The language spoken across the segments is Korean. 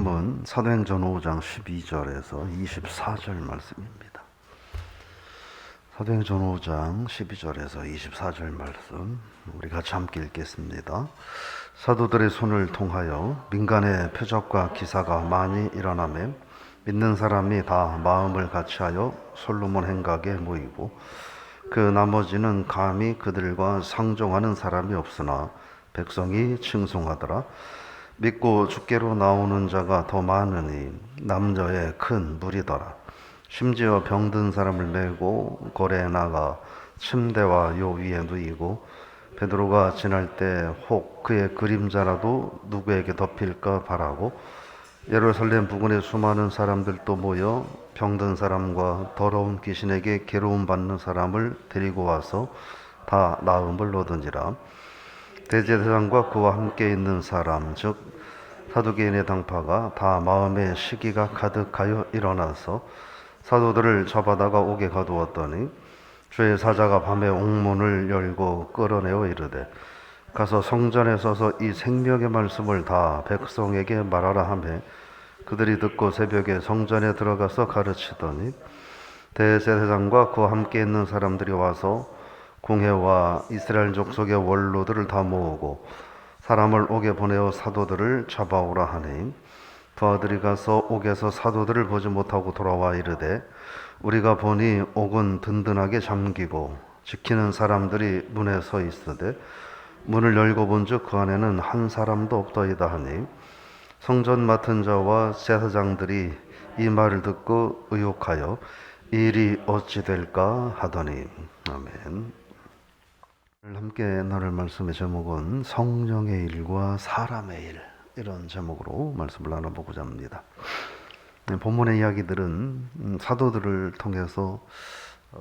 말씀은 사도행전 5장 12절에서 24절 말씀입니다. 사도행전 5장 12절에서 24절 말씀 우리 같이 함께 읽겠습니다. 사도들의 손을 통하여 민간의 표적과 기사가 많이 일어나매 믿는 사람이 다 마음을 같이하여 솔로몬 행각에 모이고 그 나머지는 감히 그들과 상종하는 사람이 없으나 백성이 칭송하더라. 믿고 주께로 나오는 자가 더 많으니 남녀의 큰 무리더라. 심지어 병든 사람을 메고 고래에 나가 침대와 요 위에 누이고 베드로가 지날 때 혹 그의 그림자라도 누구에게 덮일까 바라고 예루살렘 부근에 수많은 사람들도 모여 병든 사람과 더러운 귀신에게 괴로움 받는 사람을 데리고 와서 다 나음을 얻으니라. 대제사장과 그와 함께 있는 사람 즉 사두개인의 당파가 다 마음에 시기가 가득하여 일어나서 사도들을 잡아다가 옥에 가두었더니 주의 사자가 밤에 옥문을 열고 끌어내어 이르되 가서 성전에 서서 이 생명의 말씀을 다 백성에게 말하라 하매 그들이 듣고 새벽에 성전에 들어가서 가르치더니 대제사장과 그와 함께 있는 사람들이 와서 궁회와 이스라엘 족속의 원로들을 다 모으고 사람을 옥에 보내어 사도들을 잡아오라 하니 그 아들이 가서 옥에서 사도들을 보지 못하고 돌아와 이르되 우리가 보니 옥은 든든하게 잠기고 지키는 사람들이 문에 서 있으되 문을 열고 본즉 그 안에는 한 사람도 없더이다 하니 성전 맡은 자와 제사장들이 이 말을 듣고 의혹하여 이 일이 어찌 될까 하더니 아멘. 함께 나눌 말씀의 제목은 성령의 일과 사람의 일, 이런 제목으로 말씀을 나눠보고자 합니다. 본문의 이야기들은 사도들을 통해서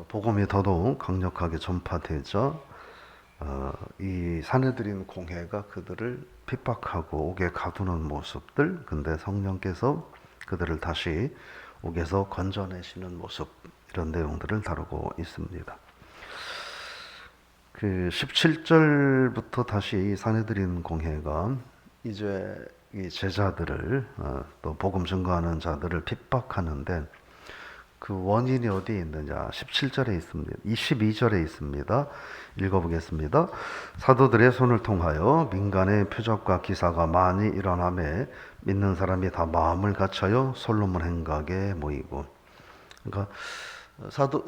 복음이 더더욱 강력하게 전파되자 이 사내들인 공회가 그들을 핍박하고 옥에 가두는 모습들, 근데 성령께서 그들을 다시 옥에서 건져내시는 모습, 이런 내용들을 다루고 있습니다. 그 17절부터 다시 사내들인 공회가 이제 이 제자들을 또 복음 증거하는 자들을 핍박하는데 그 원인이 어디에 있느냐? 17절에 있습니다. 22절에 있습니다. 읽어보겠습니다. 사도들의 손을 통하여 민간의 표적과 기사가 많이 일어나매 믿는 사람이 다 마음을 같이하여 솔로몬 행각에 모이고, 그러니까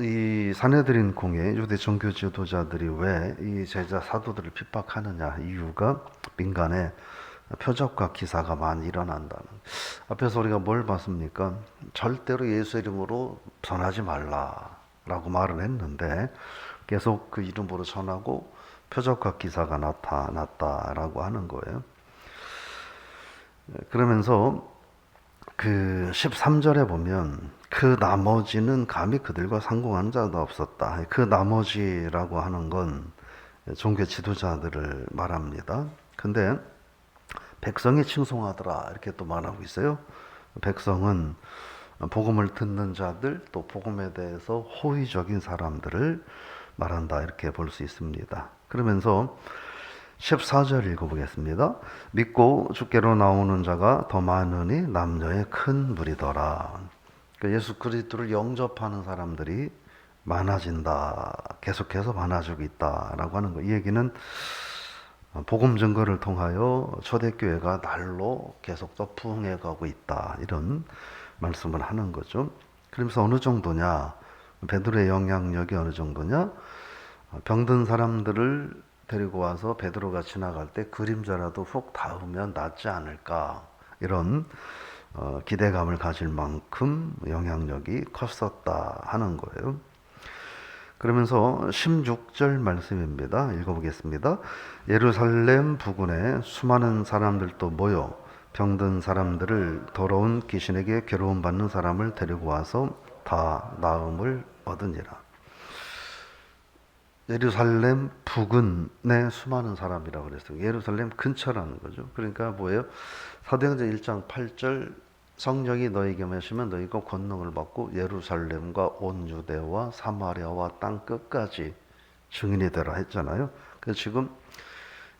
이 사내들인 공회 유대 종교 지도자들이 왜 이 제자 사도들을 핍박하느냐? 이유가 민간에 표적과 기사가 많이 일어난다는. 앞에서 우리가 뭘 봤습니까? 절대로 예수 이름으로 전하지 말라라고 말을 했는데 계속 그 이름으로 전하고 표적과 기사가 나타났다라고 하는 거예요. 그러면서 그 13절에 보면 그 나머지는 감히 그들과 상종하는 자도 없었다. 그 나머지라고 하는 건 종교 지도자들을 말합니다. 근데 백성이 칭송하더라 이렇게 또 말하고 있어요. 백성은 복음을 듣는 자들, 또 복음에 대해서 호의적인 사람들을 말한다 이렇게 볼 수 있습니다. 그러면서 14절 읽어보겠습니다. 믿고 주께로 나오는 자가 더 많으니 남녀의 큰 무리더라. 그러니까 예수 그리스도를 영접하는 사람들이 많아진다, 계속해서 많아지고 있다라고 하는 거. 이 얘기는 복음 증거를 통하여 초대교회가 날로 계속 더 부흥해가고 있다, 이런 말씀을 하는 거죠. 그러면서 어느 정도냐, 베드로의 영향력이 어느 정도냐, 병든 사람들을 데리고 와서 베드로가 지나갈 때 그림자라도 훅 닿으면 낫지 않을까, 이런 기대감을 가질 만큼 영향력이 컸었다 하는 거예요. 그러면서 16절 말씀입니다. 읽어보겠습니다. 예루살렘 부근에 수많은 사람들도 모여 병든 사람들을 더러운 귀신에게 괴로움 받는 사람을 데리고 와서 다 나음을 얻으니라. 예루살렘 부근에 수많은 사람이라고 그랬어요. 예루살렘 근처라는 거죠. 그러니까 뭐예요? 사도행전 1장 8절 성령이 너희에게 임하시면 너희가 권능을 받고 예루살렘과 온 유대와 사마리아와 땅 끝까지 증인이 되라 했잖아요. 그래서 지금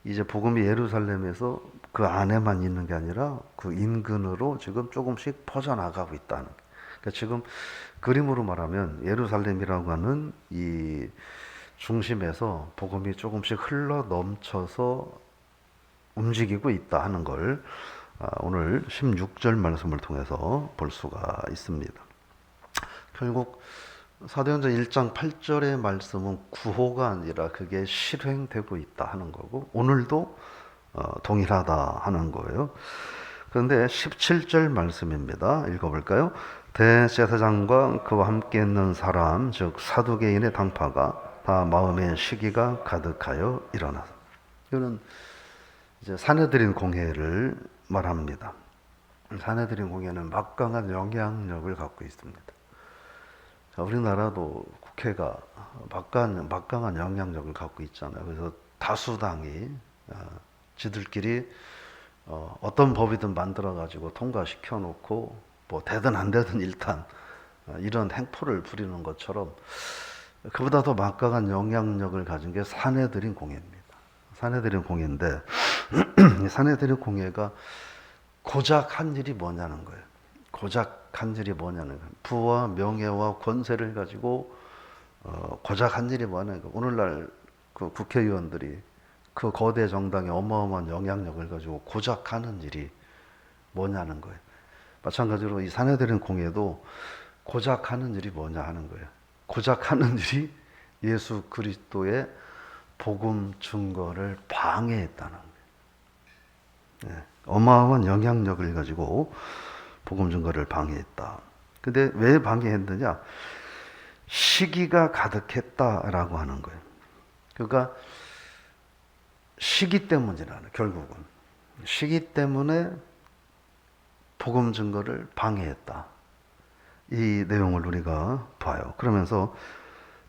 이제 복음이 예루살렘에서 그 안에만 있는 게 아니라 그 인근으로 지금 조금씩 퍼져나가고 있다는. 그러니까 지금 그림으로 말하면 예루살렘이라고 하는 이 중심에서 복음이 조금씩 흘러 넘쳐서 움직이고 있다 하는 걸 오늘 16절 말씀을 통해서 볼 수가 있습니다. 결국 사도행전 1장 8절의 말씀은 구호가 아니라 그게 실행되고 있다 하는 거고 오늘도 동일하다 하는 거예요. 그런데 17절 말씀입니다. 읽어볼까요? 대제사장과 그와 함께 있는 사람 즉 사두개인의 당파가 다 마음의 시기가 가득하여 일어나서. 이거는 이제 사내들인 공회를 말합니다. 사내들인 공회는 막강한 영향력을 갖고 있습니다. 자, 우리나라도 국회가 막강한 영향력을 갖고 있잖아요. 그래서 다수당이 지들끼리 어떤 법이든 만들어 가지고 통과시켜 놓고 뭐 되든 안 되든 일단 이런 행포를 부리는 것처럼 그보다 더 막강한 영향력을 가진 게 사내들인 공회입니다. 사내들인 공회인데 이 사내들인 공회가 고작 한 일이 뭐냐는 거예요. 고작 한 일이 뭐냐는 거예요. 부와 명예와 권세를 가지고 고작 한 일이 뭐냐는 거예요. 오늘날 그 국회의원들이 그 거대 정당의 어마어마한 영향력을 가지고 고작 하는 일이 뭐냐는 거예요. 마찬가지로 이 사내들인 공회도 고작 하는 일이 뭐냐 하는 거예요. 고작 하는 일이 예수 그리스도의 복음 증거를 방해했다는 거예요. 네, 어마어마한 영향력을 가지고 복음 증거를 방해했다. 근데 왜 방해했느냐? 시기가 가득했다라고 하는 거예요. 그러니까 시기 때문이라는, 결국은 시기 때문에 복음 증거를 방해했다. 이 내용을 우리가 봐요. 그러면서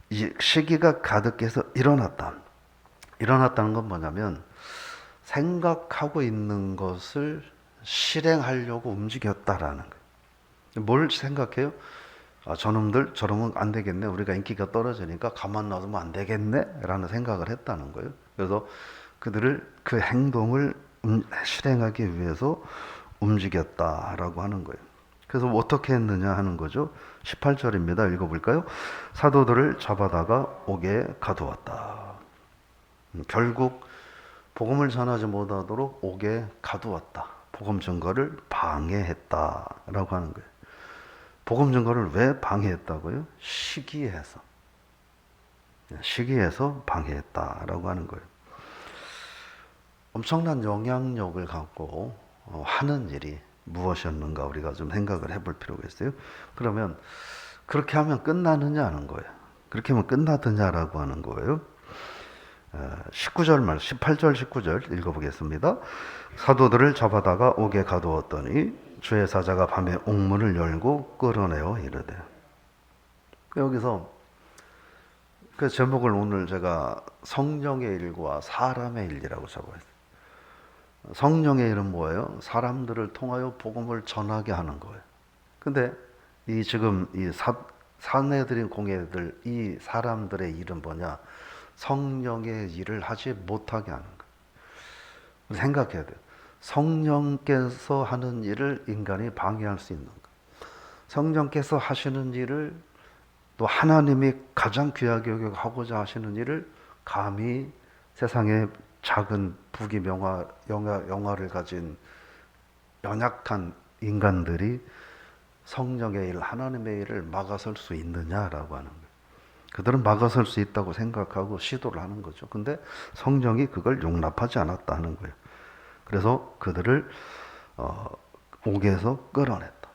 이 시기가 가득해서 일어났다는 건 뭐냐면 생각하고 있는 것을 실행하려고 움직였다라는 거예요. 뭘 생각해요? 저놈들 저러면 안 되겠네. 우리가 인기가 떨어지니까 가만 놔두면 안 되겠네 라는 생각을 했다는 거예요. 그래서 그들을 그 행동을 실행하기 위해서 움직였다라고 하는 거예요. 그래서 어떻게 했느냐 하는 거죠. 18절입니다. 읽어볼까요? 사도들을 잡아다가 옥에 가두었다. 결국 복음을 전하지 못하도록 옥에 가두었다. 복음 증거를 방해했다라고 하는 거예요. 복음 증거를 왜 방해했다고요? 시기에서 방해했다라고 하는 거예요. 엄청난 영향력을 갖고 하는 일이 무엇이었는가 우리가 좀 생각을 해볼 필요가 있어요. 그러면 그렇게 하면 끝나느냐 하는 거예요. 그렇게 하면 끝나느냐라고 하는 거예요. 19절 말, 18절 19절 읽어보겠습니다. 사도들을 잡아다가 옥에 가두었더니 주의 사자가 밤에 옥문을 열고 끌어내어 이르되. 여기서 그 제목을 오늘 제가 성령의 일과 사람의 일이라고 적어있어요. 성령의 일은 뭐예요? 사람들을 통하여 복음을 전하게 하는 거예요. 근데 지금 사내들인 공회들, 이 사람들의 일은 뭐냐? 성령의 일을 하지 못하게 하는 거예요. 생각해야 돼요. 성령께서 하는 일을 인간이 방해할 수 있는 거예요. 성령께서 하시는 일을, 또 하나님이 가장 귀하게 여기고자 하시는 일을 감히 세상의 작은 영화를 가진 연약한 인간들이 성령의 일, 하나님의 일을 막아설 수 있느냐라고 하는 거예요. 그들은 막아설 수 있다고 생각하고 시도를 하는 거죠. 근데 성령이 그걸 용납하지 않았다 하는 거예요. 그래서 그들을 옥에서 끌어냈다.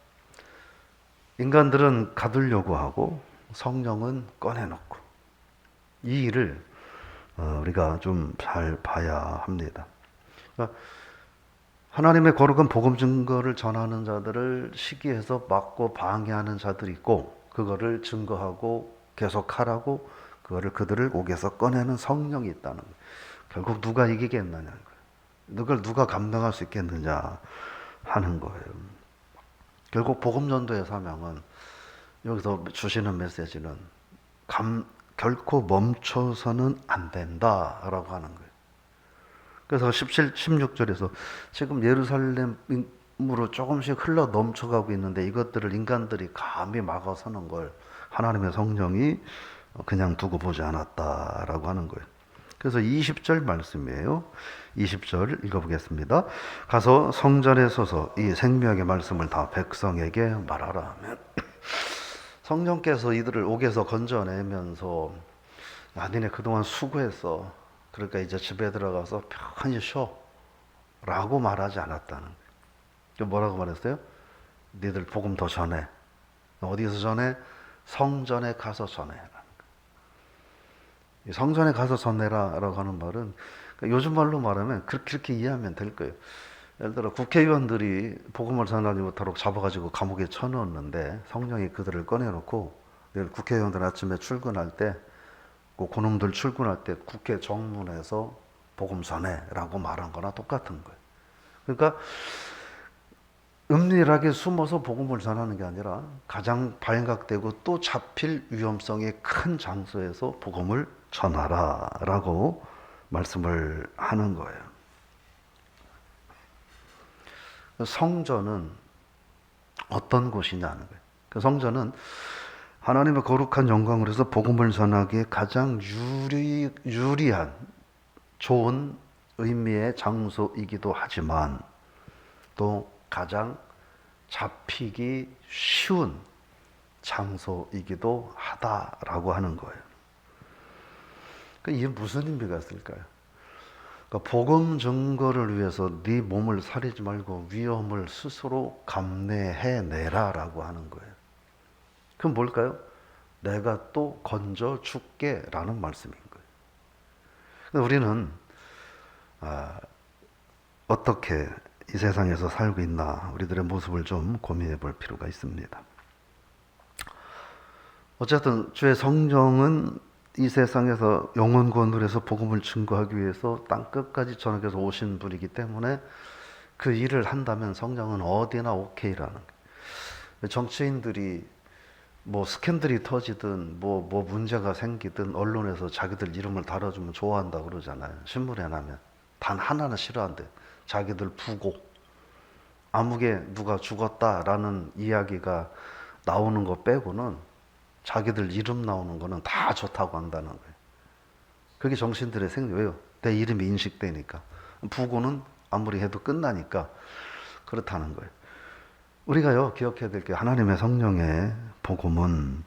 인간들은 가두려고 하고 성령은 꺼내놓고, 이 일을 우리가 좀 잘 봐야 합니다. 그러니까 하나님의 거룩한 복음 증거를 전하는 자들을 시기해서 막고 방해하는 자들이 있고, 그거를 증거하고 계속하라고 그들을 옥에서 꺼내는 성령이 있다는 거예요. 결국 누가 이기겠느냐는 거예요. 이걸 누가 감당할 수 있겠느냐 하는 거예요. 결국 복음 전도의 사명은, 여기서 주시는 메시지는 결코 멈춰서는 안 된다라고 하는 거예요. 그래서 17, 16절에서 지금 예루살렘으로 조금씩 흘러 넘쳐가고 있는데 이것들을 인간들이 감히 막아서는 걸 하나님의 성령이 그냥 두고 보지 않았다라고 하는 거예요. 그래서 20절 말씀이에요. 20절 읽어보겠습니다. 가서 성전에 서서 이 생명의 말씀을 다 백성에게 말하라 하면 성령께서 이들을 옥에서 건져내면서 니네 그동안 수고했어. 그러니까 이제 집에 들어가서 편히 쉬어 라고 말하지 않았다는 거예요. 뭐라고 말했어요? 니들 복음 더 전해. 어디서 전해? 성전에 가서 전해라. 성전에 가서 전해라라고 하는 말은 요즘 말로 말하면 그렇게 이해하면 될 거예요. 예를 들어 국회의원들이 복음을 전하지 못하도록 잡아가지고 감옥에 쳐넣었는데 성령이 그들을 꺼내놓고 내일 국회의원들 아침에 출근할 때 그놈들 출근할 때 국회 정문에서 복음 전해라고 말한 거나 똑같은 거예요. 그러니까 은밀하게 숨어서 복음을 전하는 게 아니라 가장 발각되고 또 잡힐 위험성이 큰 장소에서 복음을 전하라라고 말씀을 하는 거예요. 성전은 어떤 곳이냐는 거예요. 그 성전은 하나님의 거룩한 영광을 해서 복음을 전하기에 가장 유리한 좋은 의미의 장소이기도 하지만 또 가장 잡히기 쉬운 장소이기도 하다라고 하는 거예요. 이게 무슨 의미가 있을까요? 그러니까 복음 증거를 위해서 네 몸을 사리지 말고 위험을 스스로 감내해내라라고 하는 거예요. 그럼 뭘까요? 내가 또 건져 줄게라는 말씀인 거예요. 우리는 어떻게 이 세상에서 살고 있나 우리들의 모습을 좀 고민해 볼 필요가 있습니다. 어쨌든 주의 성령은 이 세상에서 영혼 구원을 해서 복음을 증거하기 위해서 땅 끝까지 전하게서 오신 분이기 때문에 그 일을 한다면 성령은 어디나 오케이라는 거예요. 정치인들이 뭐 스캔들이 터지든 뭐 문제가 생기든 언론에서 자기들 이름을 달아주면 좋아한다고 그러잖아요. 신문에 나면 단 하나는 싫어한대. 자기들 부고 아무개 누가 죽었다라는 이야기가 나오는 거 빼고는 자기들 이름 나오는 거는 다 좋다고 한다는 거예요. 그게 정신들의 생각. 왜요? 내 이름이 인식되니까. 부고는 아무리 해도 끝나니까 그렇다는 거예요. 우리가요 기억해야 될 게 하나님의 성령의 복음은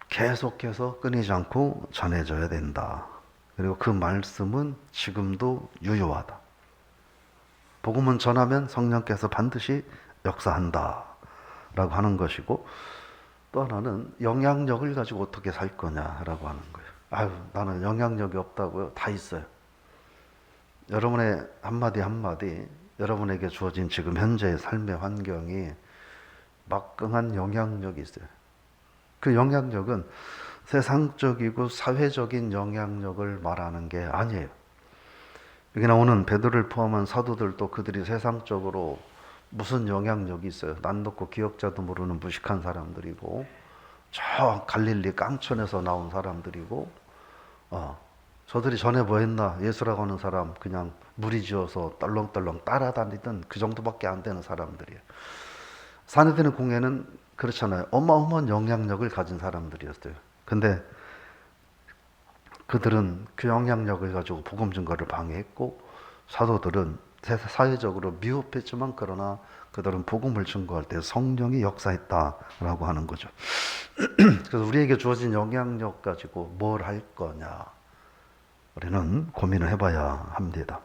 계속해서 끊이지 않고 전해져야 된다. 그리고 그 말씀은 지금도 유효하다. 복음은 전하면 성령께서 반드시 역사한다 라고 하는 것이고, 또 하나는 영향력을 가지고 어떻게 살 거냐라고 하는 거예요. 나는 영향력이 없다고요? 다 있어요. 여러분의 한마디 한마디, 여러분에게 주어진 지금 현재의 삶의 환경이 막강한 영향력이 있어요. 그 영향력은 세상적이고 사회적인 영향력을 말하는 게 아니에요. 여기 나오는 베드로를 포함한 사도들도 그들이 세상적으로 무슨 영향력이 있어요? 난 놓고 기억자도 모르는 무식한 사람들이고, 저 갈릴리 깡촌에서 나온 사람들이고, 저들이 전에 뭐 했나? 예수라고 하는 사람 그냥 무리지어서 떨렁떨렁 따라다니던 그 정도밖에 안 되는 사람들이에요. 사내들의 공예는 그렇잖아요. 어마어마한 영향력을 가진 사람들이었어요. 근데 그들은 그 영향력을 가지고 복음 증거를 방해했고, 사도들은 사회적으로 미흡했지만 그러나 그들은 복음을 증거할 때 성령이 역사했다라고 하는 거죠. 그래서 우리에게 주어진 영향력 가지고 뭘 할 거냐, 우리는 고민을 해봐야 합니다.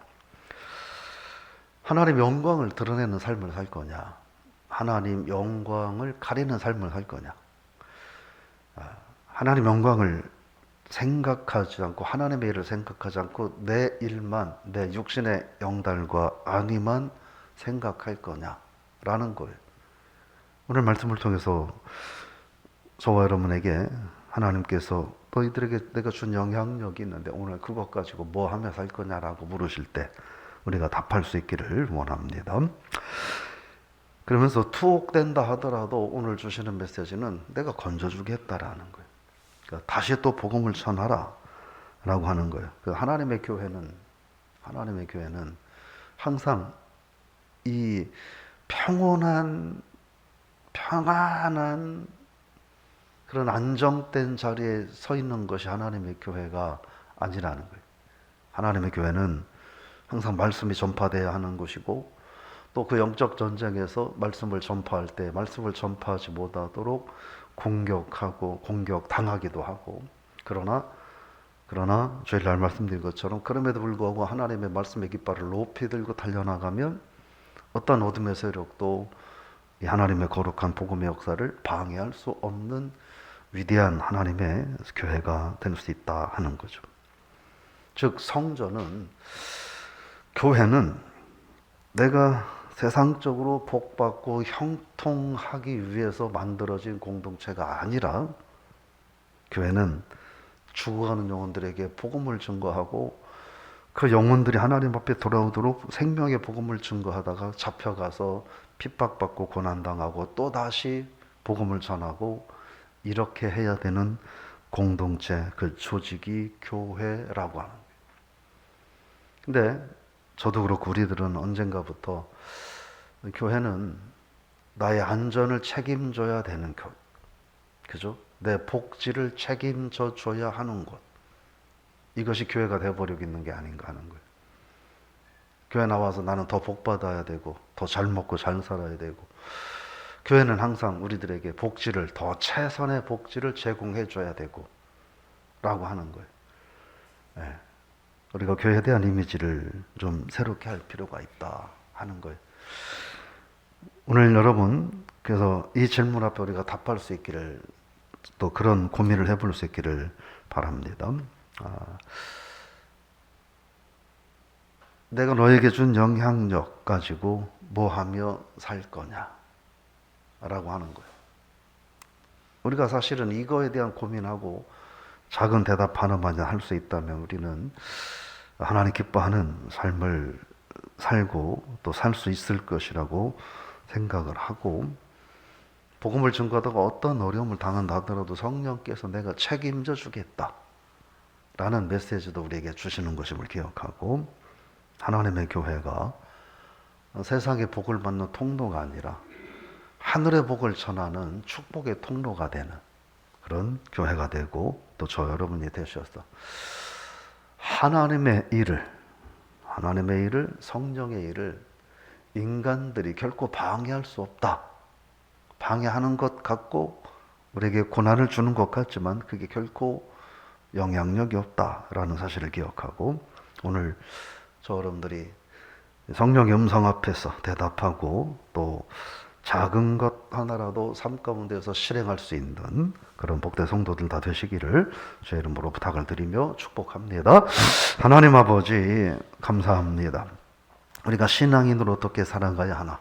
하나님 영광을 드러내는 삶을 살 거냐, 하나님 영광을 가리는 삶을 살 거냐. 하나님 영광을 생각하지 않고, 하나님의 일을 생각하지 않고 내 일만, 내 육신의 영달과 안위만 생각할 거냐라는 거예요. 오늘 말씀을 통해서 저와 여러분에게 하나님께서 너희들에게 내가 준 영향력이 있는데 오늘 그것 가지고 뭐 하며 살 거냐라고 물으실 때 우리가 답할 수 있기를 원합니다. 그러면서 투옥된다 하더라도 오늘 주시는 메시지는 내가 건져주겠다라는 거예요. 그러니까 다시 또 복음을 전하라 라고 하는 거예요. 하나님의 교회는 하나님의 교회는 항상 이 평안한 그런 안정된 자리에 서 있는 것이 하나님의 교회가 아니라는 거예요. 하나님의 교회는 항상 말씀이 전파되어야 하는 것이고, 또 그 영적 전쟁에서 말씀을 전파할 때 말씀을 전파하지 못하도록 공격당하기도 하고, 그러나 주일날 말씀드린 것처럼 그럼에도 불구하고 하나님의 말씀의 깃발을 높이 들고 달려나가면 어떤 어둠의 세력도 이 하나님의 거룩한 복음의 역사를 방해할 수 없는 위대한 하나님의 교회가 될 수 있다 하는 거죠. 즉 성전은, 교회는 내가 세상적으로 복받고 형통하기 위해서 만들어진 공동체가 아니라, 교회는 죽어가는 영혼들에게 복음을 증거하고 그 영혼들이 하나님 앞에 돌아오도록 생명의 복음을 증거하다가 잡혀가서 핍박받고 고난당하고 또다시 복음을 전하고, 이렇게 해야 되는 공동체, 그 조직이 교회라고 하는 거예요. 근데 저도 그렇고 우리들은 언젠가부터 교회는 나의 안전을 책임져야 되는 곳, 그죠? 내 복지를 책임져 줘야 하는 곳, 이것이 교회가 되어버리고 있는 게 아닌가 하는 거예요. 교회 나와서 나는 더 복받아야 되고 더 잘 먹고 잘 살아야 되고, 교회는 항상 우리들에게 복지를, 더 최선의 복지를 제공해 줘야 되고 라고 하는 거예요. 네. 우리가 교회에 대한 이미지를 좀 새롭게 할 필요가 있다 하는 거예요. 오늘 여러분, 그래서 이 질문 앞에 우리가 답할 수 있기를, 또 그런 고민을 해볼 수 있기를 바랍니다. 내가 너에게 준 영향력 가지고 뭐 하며 살 거냐 라고 하는 거예요. 우리가 사실은 이거에 대한 고민하고 작은 대답 하나만 할 수 있다면 우리는 하나님 기뻐하는 삶을 살고 또 살 수 있을 것이라고 생각을 하고, 복음을 증거하다가 어떤 어려움을 당한다 하더라도 성령께서 내가 책임져 주겠다 라는 메시지도 우리에게 주시는 것임을 기억하고, 하나님의 교회가 세상의 복을 받는 통로가 아니라 하늘의 복을 전하는 축복의 통로가 되는 그런 교회가 되고, 또 저 여러분이 되셔서 하나님의 일을, 성령의 일을 인간들이 결코 방해할 수 없다. 방해하는 것 같고 우리에게 고난을 주는 것 같지만 그게 결코 영향력이 없다라는 사실을 기억하고, 오늘 저 여러분들이 성령의 음성 앞에서 대답하고 또 작은 것 하나라도 삶 가운데서 실행할 수 있는 그런 복된 성도들 다 되시기를 제 이름으로 부탁을 드리며 축복합니다. 하나님 아버지 감사합니다. 우리가 신앙인으로 어떻게 살아가야 하나,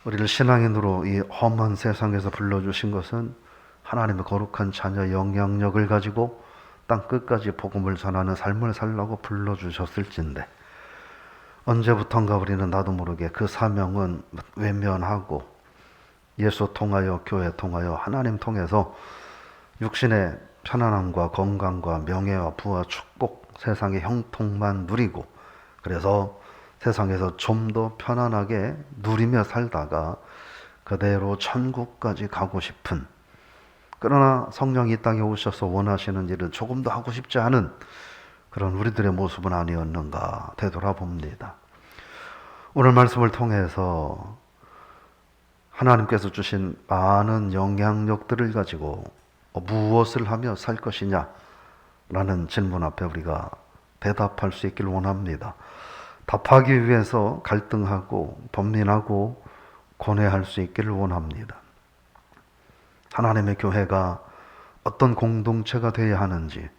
우리를 신앙인으로 이 험한 세상에서 불러주신 것은 하나님의 거룩한 자녀 영향력을 가지고 땅 끝까지 복음을 전하는 삶을 살라고 불러주셨을진데, 언제부턴가 우리는 나도 모르게 그 사명은 외면하고 예수 통하여, 교회 통하여, 하나님 통해서 육신의 편안함과 건강과 명예와 부와 축복, 세상의 형통만 누리고, 그래서 세상에서 좀 더 편안하게 누리며 살다가 그대로 천국까지 가고 싶은, 그러나 성령이 이 땅에 오셔서 원하시는 일은 조금 더 하고 싶지 않은 그런 우리들의 모습은 아니었는가 되돌아봅니다. 오늘 말씀을 통해서 하나님께서 주신 많은 영향력들을 가지고 무엇을 하며 살 것이냐 라는 질문 앞에 우리가 대답할 수 있기를 원합니다. 답하기 위해서 갈등하고 번민하고 고뇌할 수 있기를 원합니다. 하나님의 교회가 어떤 공동체가 되어야 하는지,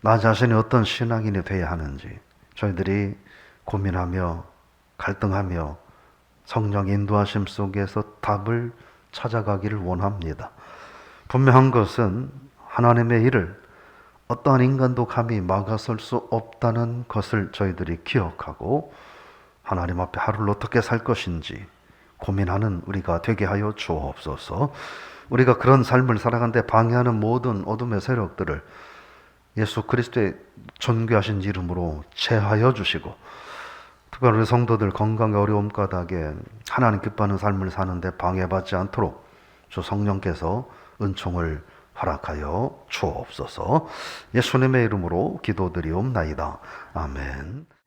나 자신이 어떤 신앙인이 되어야 하는지 저희들이 고민하며 갈등하며 성령 인도하심 속에서 답을 찾아가기를 원합니다. 분명한 것은 하나님의 일을 어떠한 인간도 감히 막아설 수 없다는 것을 저희들이 기억하고, 하나님 앞에 하루를 어떻게 살 것인지 고민하는 우리가 되게 하여 주옵소서. 우리가 그런 삶을 살아가는데 방해하는 모든 어둠의 세력들을 예수 그리스도의 존귀하신 이름으로 체하여 주시고, 특별히 성도들 건강의 어려움 가닥에 하나님 기뻐하는 삶을 사는데 방해받지 않도록 주 성령께서 은총을 허락하여 주옵소서. 예수님의 이름으로 기도드리옵나이다. 아멘.